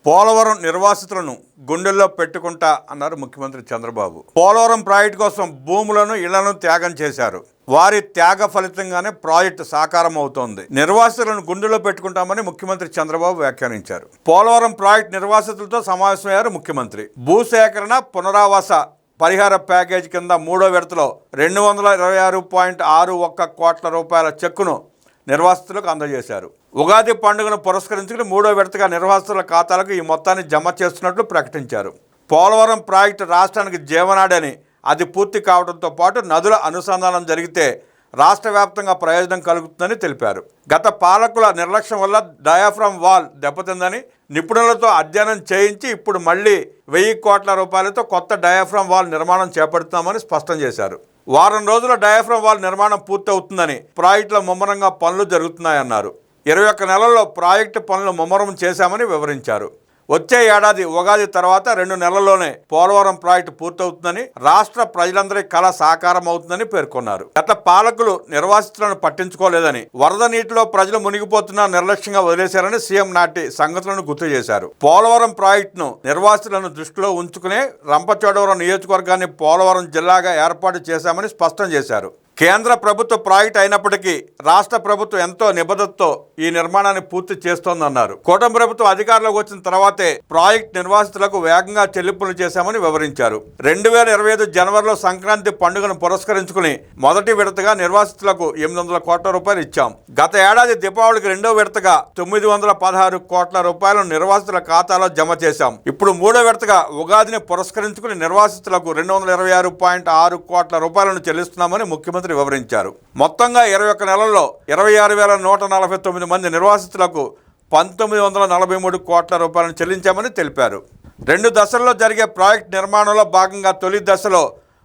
పోలవరం నిర్వాసితులను గుండెల్లో పెట్టుకుంటా అన్నారు ముఖ్యమంత్రి చంద్రబాబు. పోలవరం ప్రాజెక్టు కోసం భూములను ఇళ్లను త్యాగం చేశారు. వారి త్యాగ ఫలితంగానే ప్రాజెక్టు సాకారం అవుతోంది. నిర్వాసితులను గుండెల్లో పెట్టుకుంటామని ముఖ్యమంత్రి చంద్రబాబు వ్యాఖ్యానించారు. పోలవరం ప్రాజెక్టు నిర్వాసితులతో సమావేశమయ్యారు ముఖ్యమంత్రి. భూసేకరణ పునరావాస పరిహార ప్యాకేజీ కింద మూడో విడతలో 226.61 కోట్ల రూపాయల చెక్కును నిర్వాసితులకు అందజేశారు. ఉగాది పండుగను పురస్కరించుకుని మూడో విడతగా నిర్వాసితుల ఖాతాలకు ఈ మొత్తాన్ని జమ చేస్తున్నట్లు ప్రకటించారు. పోలవరం ప్రాజెక్టు రాష్ట్రానికి జీవనాడని, అది పూర్తి కావడంతో పాటు నదుల అనుసంధానం జరిగితే రాష్ట్ర వ్యాప్తంగా ప్రయోజనం కలుగుతుందని తెలిపారు. గత పాలకుల నిర్లక్ష్యం వల్ల డయాఫ్రమ్ వాల్ దెబ్బతిందని నిపుణులతో అధ్యయనం చేయించి ఇప్పుడు మళ్లీ 1000 కోట్ల రూపాయలతో కొత్త డయాఫ్రమ్ వాల్ నిర్మాణం చేపడుతున్నామని స్పష్టం చేశారు. వారం రోజుల డయాఫ్రమ్ వాల్ నిర్మాణం పూర్తవుతుందని, ప్రాజెక్టులో ముమ్మరంగా పనులు జరుగుతున్నాయన్నారు. 21 నెలల్లో ప్రాజెక్టు పనులు ముమ్మరం చేశామని వివరించారు. వచ్చే ఏడాది ఉగాది తర్వాత 2 నెలల్లోనే పోలవరం ప్రాజెక్టు పూర్తవుతుందని, రాష్ట్ర ప్రజలందరి కళ సాకారం అవుతుందని పేర్కొన్నారు. గత పాలకులు నిర్వాసితులను పట్టించుకోలేదని, వరద నీటిలో ప్రజలు మునిగిపోతున్నా నిర్లక్ష్యంగా వదిలేశారని సీఎం నాటి సంగతులను గుర్తు చేశారు. పోలవరం ప్రాజెక్టును నిర్వాసితులను దృష్టిలో ఉంచుకునే రంపచోడవరం నియోజకవర్గాన్ని పోలవరం జిల్లాగా ఏర్పాటు చేశామని స్పష్టం చేశారు. కేంద్ర ప్రభుత్వ ప్రాజెక్టు అయినప్పటికీ రాష్ట్ర ప్రభుత్వం ఎంతో నిబద్ధతతో ఈ నిర్మాణాన్ని పూర్తి చేస్తోందన్నారు. కూటమి ప్రభుత్వం అధికారంలోకి వచ్చిన తర్వాతే ప్రాజెక్టు నిర్వాసితులకు వేగంగా చెల్లింపులు చేశామని వివరించారు. 2025 జనవరిలో సంక్రాంతి పండుగను పురస్కరించుకుని మొదటి విడతగా నిర్వాసితులకు 800 కోట్ల రూపాయలు ఇచ్చాం. గత ఏడాది దీపావళికి రెండో విడతగా 916 కోట్ల రూపాయలను నిర్వాసితుల ఖాతాలో జమ చేశాం. ఇప్పుడు మూడో విడతగా ఉగాదిని పురస్కరించుకుని నిర్వాసితులకు 226.6 కోట్ల రూపాయలను చెల్లిస్తున్నామని ముఖ్యమంత్రి వివరించారు. మొత్తంగా 21 నెలల్లో 26,149 మంది నిర్వాసితులకు 1943 కోట్ల రూపాయలను చెల్లించామని తెలిపారు. 2 దశల్లో జరిగే ప్రాజెక్టు నిర్మాణంలో భాగంగా తొలి దశలో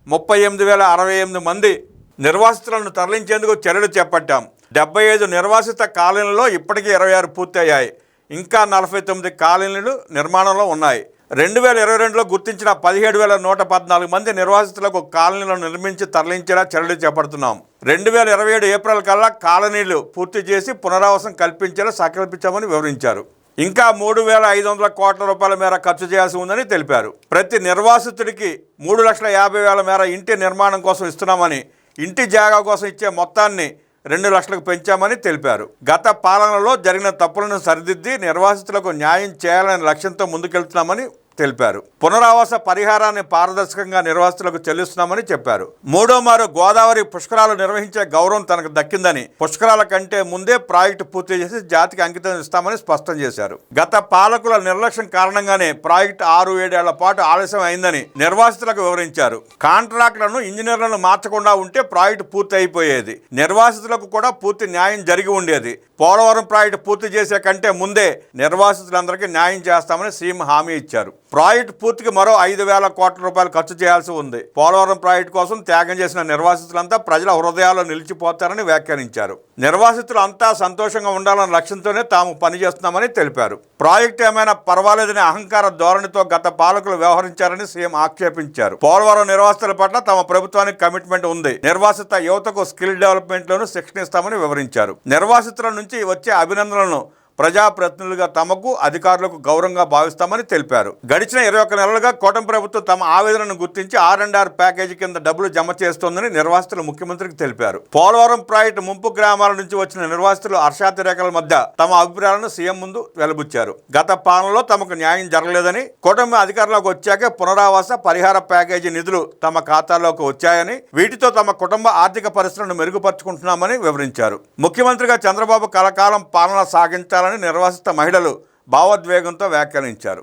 38,068 మంది నిర్వాసితులను తరలించేందుకు చర్యలు చేపట్టాం. 75 నిర్వాసిత కాలనీలలో ఇప్పటికీ 26 పూర్తయ్యాయి. ఇంకా 49 కాలనీలు నిర్మాణంలో ఉన్నాయి. 2022లో గుర్తించిన 17,114 మంది నిర్వాసితులకు కాలనీలను నిర్మించి తరలించేలా చర్యలు చేపడుతున్నాం. 2027 ఏప్రిల్ కల్లా కాలనీలు పూర్తి చేసి పునరావాసం కల్పించేలా సంకల్పించామని వివరించారు. ఇంకా 3,500 కోట్ల రూపాయల మేర ఖర్చు చేయాల్సి ఉందని తెలిపారు. ప్రతి నిర్వాసితుడికి 3,50,000 మేర ఇంటి నిర్మాణం కోసం ఇస్తున్నామని, ఇంటి జాగా కోసం ఇచ్చే మొత్తాన్ని 2 లక్షలకు పెంచామని తెలిపారు. గత పాలనలో జరిగిన తప్పులను సరిదిద్ది నిర్వాసితులకు న్యాయం చేయాలనే లక్ష్యంతో ముందుకెళ్తున్నామని తెలిపారు. పునరావాస పరిహారాన్ని పారదర్శకంగా నిర్వాసితులకు చెల్లిస్తున్నామని చెప్పారు. మూడోమారు గోదావరి పుష్కరాలు నిర్వహించే గౌరవం తనకు దక్కిందని, పుష్కరాల కంటే ముందే ప్రాజెక్టు పూర్తి చేసి జాతికి అంకితం ఇస్తామని స్పష్టం చేశారు. గత పాలకుల నిర్లక్ష్యం కారణంగానే ప్రాజెక్టు 6-7 ఏళ్ల పాటు ఆలస్యం అయిందని నిర్వాసితులకు వివరించారు. కాంట్రాక్టులను, ఇంజనీర్లను మార్చకుండా ఉంటే ప్రాజెక్టు పూర్తి అయిపోయేది. నిర్వాసితులకు కూడా పూర్తి న్యాయం జరిగి ఉండేది. పోలవరం ప్రాజెక్టు పూర్తి చేసే కంటే ముందే నిర్వాసితులందరికీ న్యాయం చేస్తామని సీఎం హామీ ఇచ్చారు. ప్రాజెక్టు పూర్తికి మరో 5,000 కోట్ల రూపాయలు ఖర్చు చేయాల్సి ఉంది. పోలవరం ప్రాజెక్టు కోసం త్యాగం చేసిన నిర్వాసితులంతా ప్రజల హృదయాల్లో నిలిచిపోతారని వ్యాఖ్యానించారు. నిర్వాసితులు అంతా సంతోషంగా ఉండాలన్న లక్ష్యంతోనే తాము పనిచేస్తున్నామని తెలిపారు. ప్రాజెక్టు ఏమైనా పర్వాలేదనే అహంకార ధోరణితో గత పాలకులు వ్యవహరించారని సీఎం ఆక్షేపించారు. పోలవరం నిర్వాసితుల పట్ల తమ ప్రభుత్వానికి కమిట్మెంట్ ఉంది. నిర్వాసిత యువతకు స్కిల్ డెవలప్మెంట్ లోను శిక్షణ ఇస్తామని వివరించారు. నిర్వాసితుల నుంచి వచ్చే అభినందనలను ప్రజాప్రతినిధులుగా తమకు, అధికారులకు గౌరవంగా భావిస్తామని తెలిపారు. గడిచిన 21 నెలలుగా కూటమి ప్రభుత్వం తమ ఆవేదనను గుర్తించి R&R ప్యాకేజీ కింద డబ్బులు జమ చేస్తోందని నిర్వాసితులు ముఖ్యమంత్రికి తెలిపారు. పోలవరం ప్రాజెక్టు ముంపు గ్రామాల నుంచి వచ్చిన నిర్వాసితులు హర్షాతిరేకల మధ్య తమ అభిప్రాయాలను సీఎం ముందు వెలుబుచ్చారు. గత పాలనలో తమకు న్యాయం జరగలేదని, కూటమి అధికారంలోకి వచ్చాకే పునరావాస పరిహార ప్యాకేజీ నిధులు తమ ఖాతాలోకి వచ్చాయని, వీటితో తమ కుటుంబ ఆర్థిక పరిస్థితులను మెరుగుపరుచుకుంటున్నామని వివరించారు. ముఖ్యమంత్రిగా చంద్రబాబు కలకాలం పాలన సాగించాలని నిర్వాసిత మహిళలు భావోద్వేగంతో వ్యాఖ్యానించారు.